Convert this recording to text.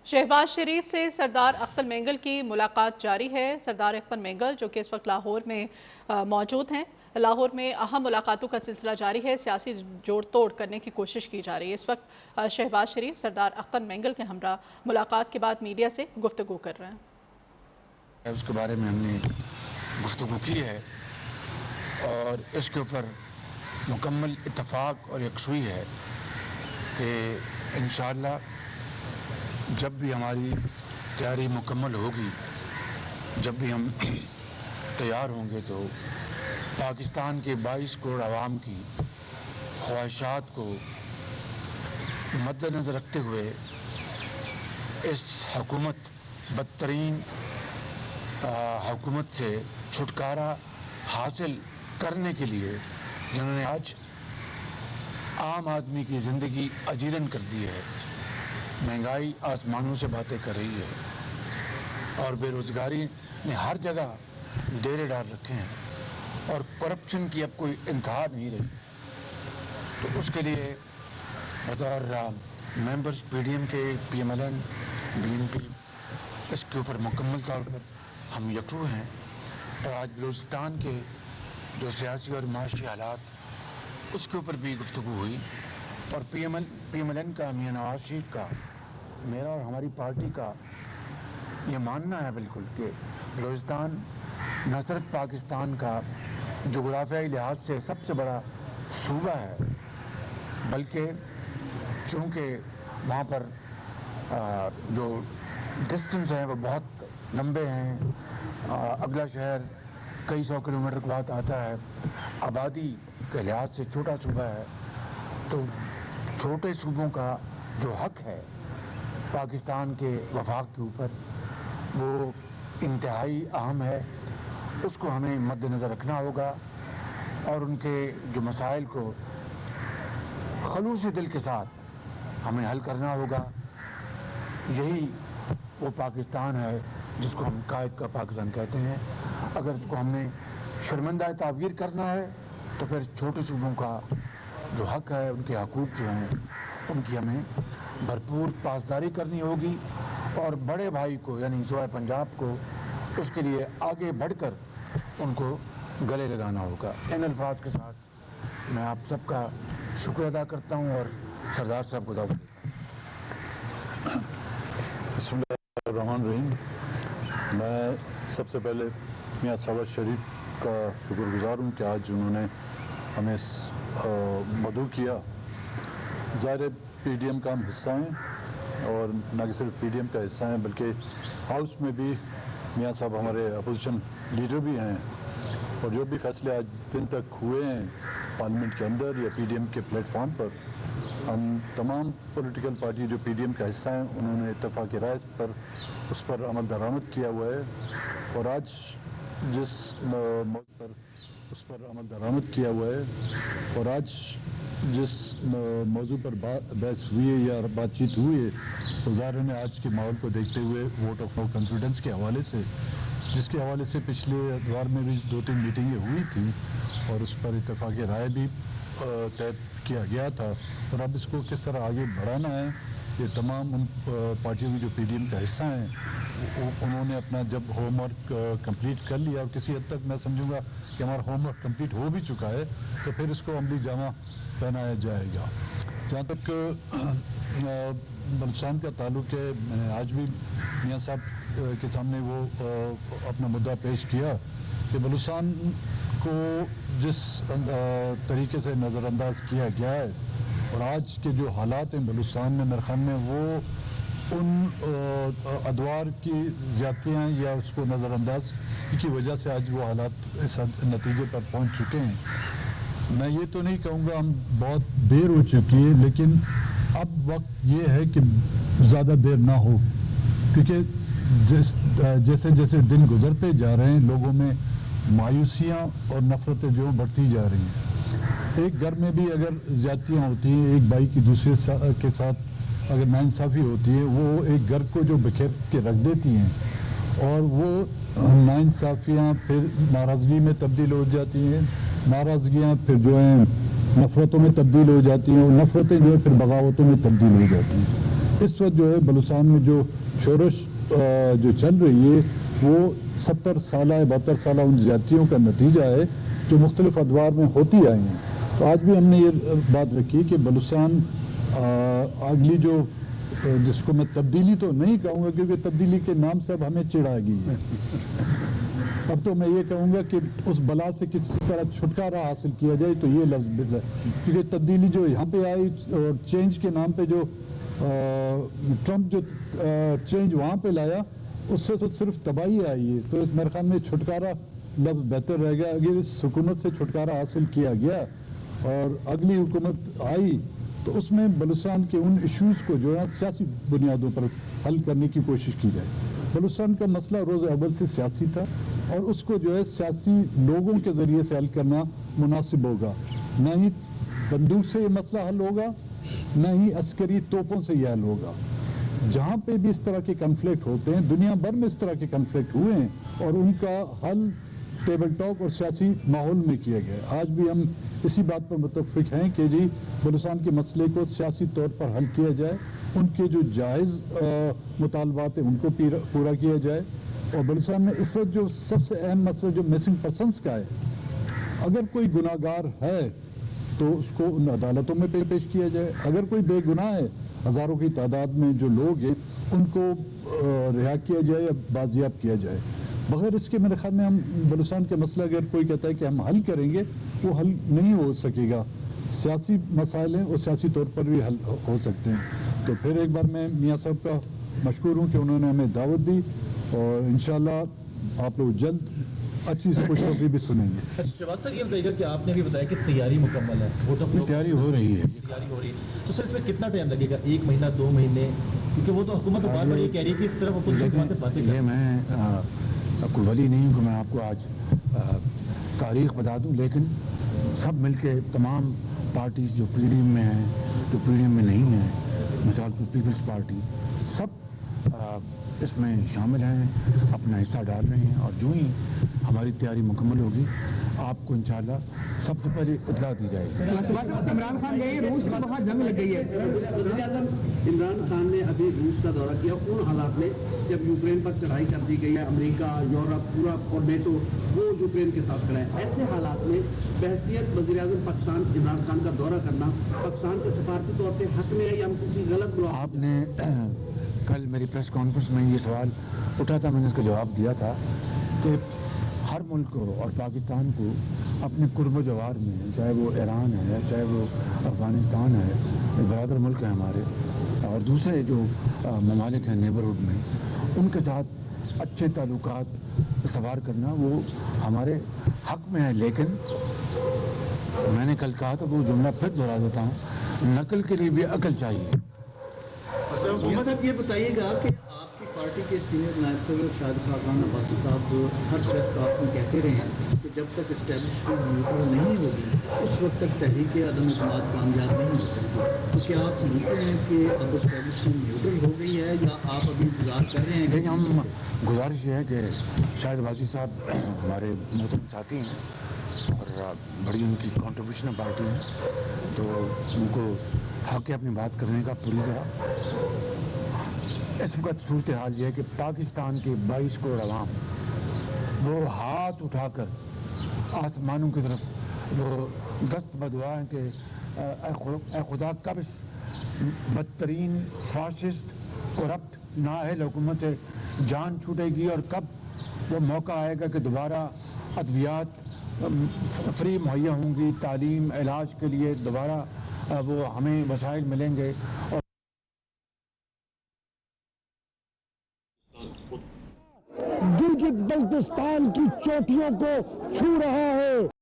شہباز شریف سے سردار اختر مینگل کی ملاقات جاری ہے۔ سردار اختر مینگل جو کہ اس وقت لاہور میں موجود ہیں، لاہور میں اہم ملاقاتوں کا سلسلہ جاری ہے، سیاسی جوڑ توڑ کرنے کی کوشش کی جا رہی ہے۔ اس وقت شہباز شریف سردار اختر مینگل کے ہمراہ ملاقات کے بعد میڈیا سے گفتگو کر رہے ہیں۔ اس کے بارے میں ہم نے گفتگو کی ہے اور اس کے اوپر مکمل اتفاق اور یکسوئی ہے کہ انشاءاللہ جب بھی ہماری تیاری مکمل ہوگی، جب بھی ہم تیار ہوں گے تو پاکستان کے 22 کروڑ عوام کی خواہشات کو مد نظر رکھتے ہوئے اس حکومت بدترین حکومت سے چھٹکارا حاصل کرنے کے لیے جنہوں نے آج عام آدمی کی زندگی اجیرن کر دی ہے، مہنگائی آسمانوں سے باتیں کر رہی ہے اور بے روزگاری نے ہر جگہ ڈیرے ڈال رکھے ہیں اور کرپشن کی اب کوئی انتہا نہیں رہی، تو اس کے لیے بطور ممبرز پی ڈی ایم کے، P M L N, B N P, اس کے اوپر مکمل طور پر ہم یکجو ہیں۔ اور آج بلوچستان کے جو سیاسی اور معاشی حالات، اس کے اوپر بھی گفتگو ہوئی اور پی ایم ایل این کا، میاں نواز شریف کا، میرا اور ہماری پارٹی کا یہ ماننا ہے بالکل کہ بلوچستان نہ صرف پاکستان کا جغرافیائی لحاظ سے سب سے بڑا صوبہ ہے، بلکہ چونکہ وہاں پر جو ڈسٹنس ہیں وہ بہت لمبے ہیں، اگلا شہر کئی سو کلومیٹر کے بعد آتا ہے، آبادی کے لحاظ سے چھوٹا صوبہ ہے، تو چھوٹے صوبوں کا جو حق ہے پاکستان کے وفاق کے اوپر وہ انتہائی اہم ہے، اس کو ہمیں مد نظر رکھنا ہوگا اور ان کے جو مسائل کو خلوص دل کے ساتھ ہمیں حل کرنا ہوگا۔ یہی وہ پاکستان ہے جس کو ہم قائد کا پاکستان کہتے ہیں۔ اگر اس کو ہم نے شرمندہ تعبیر کرنا ہے تو پھر چھوٹے صوبوں کا جو حق ہے، ان کے حقوق جو ہیں، ان کی ہمیں بھرپور پاسداری کرنی ہوگی اور بڑے بھائی کو یعنی صوبہ پنجاب کو اس کے لیے آگے بڑھ کر ان کو گلے لگانا ہوگا۔ ان الفاظ کے ساتھ میں آپ سب کا شکر ادا کرتا ہوں اور سردار صاحب کو دعوت دیتا ہوں۔ بسم اللہ الرحمن الرحیم۔ میں سب سے پہلے میاں شہباز شریف کا شکر گزار ہوں کہ آج انہوں نے ہمیں مدعو کیا۔ ظاہر پی ڈی ایم کا ہم حصہ ہیں اور نہ کہ صرف پی ڈی ایم کا حصہ ہیں بلکہ ہاؤس میں بھی میاں صاحب ہمارے اپوزیشن لیڈر بھی ہیں، اور جو بھی فیصلے آج دن تک ہوئے ہیں پارلیمنٹ کے اندر یا پی ڈی ایم کے پلیٹ فارم پر، ہم تمام پولیٹیکل پارٹی جو پی ڈی ایم کا حصہ ہیں انہوں نے اتفاق رائے پر اس پر عمل درآمد کیا ہوا ہے، اور آج جس موضوع پر اس پر عمل درآمد کیا ہوا ہے اور آج جس موضوع پر بحث ہوئی ہے یا بات چیت ہوئی ہے، تو ظاہر نے آج کے ماحول کو دیکھتے ہوئے ووٹ آف نو کانفیڈنس کے حوالے سے، جس کے حوالے سے پچھلے اتوار میں بھی 2-3 میٹنگیں ہوئی تھیں اور اس پر اتفاق رائے بھی طے کیا گیا تھا، اور اب اس کو کس طرح آگے بڑھانا ہے، یہ تمام ان پارٹیوں کی جو پی ڈی ایم کا حصہ ہیں انہوں نے اپنا جب ہوم ورک کمپلیٹ کر لیا، اور کسی حد تک میں سمجھوں گا کہ ہمارا ہوم ورک کمپلیٹ ہو بھی چکا ہے، تو پھر اس کو عملی جامہ پہنایا جائے گا۔ جہاں تک بلوچستان کا تعلق ہے، میں نے آج بھی میاں صاحب کے سامنے وہ اپنا مدعا پیش کیا کہ بلوچستان کو جس طریقے سے نظر انداز کیا گیا ہے اور آج کے جو حالات ہیں بلوچستان میں، میرے خیال میں وہ ان ادوار کی زیادتیاں یا اس کو نظر انداز کی وجہ سے آج وہ حالات اس نتیجے پر پہنچ چکے ہیں۔ میں یہ تو نہیں کہوں گا ہم بہت دیر ہو چکی ہے، لیکن اب وقت یہ ہے کہ زیادہ دیر نہ ہو، کیونکہ جیسے جیسے دن گزرتے جا رہے ہیں لوگوں میں مایوسیاں اور نفرتیں جو بڑھتی جا رہی ہیں۔ ایک گھر میں بھی اگر زیادتیاں ہوتی ہیں، ایک بھائی کی دوسرے کے ساتھ اگر ناانصافی ہوتی ہے، وہ ایک گھر کو جو بکھیر کے رکھ دیتی ہیں، اور وہ ناانصافیاں پھر ناراضگی میں تبدیل ہو جاتی ہیں، ناراضگیاں پھر جو ہیں نفرتوں میں تبدیل ہو جاتی ہیں، اور نفرتیں جو ہیں پھر بغاوتوں میں تبدیل ہو جاتی ہیں۔ اس وقت جو ہے بلوچستان میں جو شورش جو چل رہی ہے وہ 70 سالہ 72 سالہ ان زیادتیوں کا نتیجہ ہے جو مختلف ادوار میں ہوتی آئی ہیں. تو آج بھی ہم نے یہ بات رکھی کہ بلوچستان اگلی جو جس کو میں تبدیلی تو نہیں کہوں گا کیونکہ تبدیلی کے نام سے اب ہمیں چڑھا گئی ہے. اب تو میں یہ کہوں گا کہ اس بلا سے کس طرح چھٹکارا حاصل کیا جائے تو یہ لفظ ہے کیونکہ تبدیلی جو یہاں پہ آئی اور چینج کے نام پہ جو ٹرمپ جو چینج وہاں پہ لایا اس سے تو صرف تباہی آئی ہے. تو اس میرے خیال میں چھٹکارا لفظ بہتر رہ گیا. اگر اس حکومت سے چھٹکارا حاصل کیا گیا اور اگلی حکومت آئی تو اس میں بلوچستان کے ان ایشوز کو جو ہے سیاسی بنیادوں پر حل کرنے کی کوشش کی جائے. بلوچستان کا مسئلہ روز اول سے سیاسی تھا اور اس کو جو ہے سیاسی لوگوں کے ذریعے سے حل کرنا مناسب ہوگا. نہ ہی بندوق سے یہ مسئلہ حل ہوگا نہ ہی عسکری توپوں سے یہ حل ہوگا. جہاں پہ بھی اس طرح کے کنفلکٹ ہوتے ہیں دنیا بھر میں اس طرح کے کنفلکٹ ہوئے ہیں اور ان کا حل ٹیبل ٹاک اور سیاسی ماحول میں کیا گیا. آج بھی ہم اسی بات پر متفق ہیں کہ جی بلوچستان کے مسئلے کو سیاسی طور پر حل کیا جائے, ان کے جو جائز مطالبات ہیں ان کو پورا کیا جائے. اور بلوچستان میں اس وقت جو سب سے اہم مسئلہ جو مسنگ پرسنس کا ہے, اگر کوئی گناہ گار ہے تو اس کو ان عدالتوں میں پیش کیا جائے. اگر کوئی بے گناہ ہے ہزاروں کی تعداد میں جو لوگ ہیں ان کو رہا کیا جائے یا بازیاب کیا جائے. بغیر اس کے میرے خیال میں ہم بلوچستان کا مسئلہ اگر کوئی کہتا ہے کہ ہم حل کریں گے وہ حل نہیں ہو سکے گا. سیاسی مسائل ہیں اور سیاسی طور پر بھی حل ہو سکتے ہیں. تو پھر ایک بار میں میاں صاحب کا مشکور ہوں کہ انہوں نے ہمیں دعوت دی اور انشاءاللہ آپ لوگ جلد اچھی خوشخبری بھی سنیں گے. شہباز صاحب یہ بتائیے گا کہ آپ نے بھی بتایا کہ تیاری مکمل ہے, تیاری ہو رہی ہے. تو سر اس میں کتنا ٹائم لگے گا, 1 مہینہ 2 مہینے, کیونکہ وہ تو حکومت بار بار یہ کہہ رہی ہے کہ صرف باتیں یہ میں کوئی ولی نہیں ہوں کہ میں آپ کو آج تاریخ بتا دوں, لیکن سب مل کے تمام پارٹیز جو پی ڈی ایم میں ہیں جو پی ڈی ایم میں نہیں ہیں, مثال پر پیپلز پارٹی, سب اس میں شامل ہیں, اپنا حصہ ڈال رہے ہیں. اور جو ہی ہماری تیاری مکمل ہوگی آپ کو انشاءاللہ سب سے پہلے اطلاع دی جائے گی. عمران خان گئے روس میں, وہاں جنگ لگ گئی ہے. وزیر اعظم عمران خان نے ابھی روس کا دورہ کیا, ان حالات میں جب یوکرین پر چڑھائی کر دی گئی ہے, امریکہ یورپ پورا اور نیٹو وہ یوکرین کے ساتھ کھڑا ہے, ایسے حالات میں بحیثیت وزیر اعظم پاکستان عمران خان کا دورہ کرنا پاکستان کے سفارتی طور پہ حق میں ہے یا ہم کسی غلط بلا. آپ نے کل میری پریس کانفرنس میں یہ سوال اٹھا تھا, میں نے اس کا جواب دیا تھا کہ ہر ملک کو اور پاکستان کو اپنے قرب و جوار میں, چاہے وہ ایران ہے چاہے وہ افغانستان ہے, برادر ملک ہیں ہمارے, اور دوسرے جو ممالک ہیں نیبرہڈ میں, ان کے ساتھ اچھے تعلقات سوار کرنا وہ ہمارے حق میں ہے. لیکن میں نے کل کہا تھا وہ جملہ پھر دہرا دیتا ہوں, نقل کے لیے بھی عقل چاہیے. صاحب یہ بتائیے گا کہ آپ کی پارٹی کے سینئر نائب صدر شاہد خاقان عباسی صاحب ہر پریس کانفرنس میں کہتے رہے ہیں کہ جب تک اسٹیبلشمنٹ نیوٹرل نہیں ہوگی اس وقت تک تحریک عدم اعتماد کامیاب نہیں ہو سکتی. تو کیا آپ سمجھتے ہیں کہ اب اسٹیبلشمنٹ نیوٹرل ہو گئی ہے یا آپ ابھی انتظار کر رہے ہیں؟ دیکھیں, ہم گزارش یہ ہے کہ شاہد عباسی صاحب ہمارے محترم ساتھی ہیں اور بڑی ان کی کنٹریبیوشن پارٹی ہے, تو ان کو حق ہے اپنی بات کرنے کا پوری طرح. اس وقت صورتحال یہ ہے کہ پاکستان کے 22 کروڑ عوام وہ ہاتھ اٹھا کر آسمانوں کی طرف وہ دست بدعا ہیں کہ اے خدا کب اس بدترین فاشسٹ کرپٹ نااہل حکومت سے جان چھوٹے گی اور کب وہ موقع آئے گا کہ دوبارہ ادویات فری مہیا ہوں گی, تعلیم علاج کے لیے دوبارہ وہ ہمیں وسائل ملیں گے. اور گلگت بلتستان کی چوٹیوں کو چھو رہا ہے.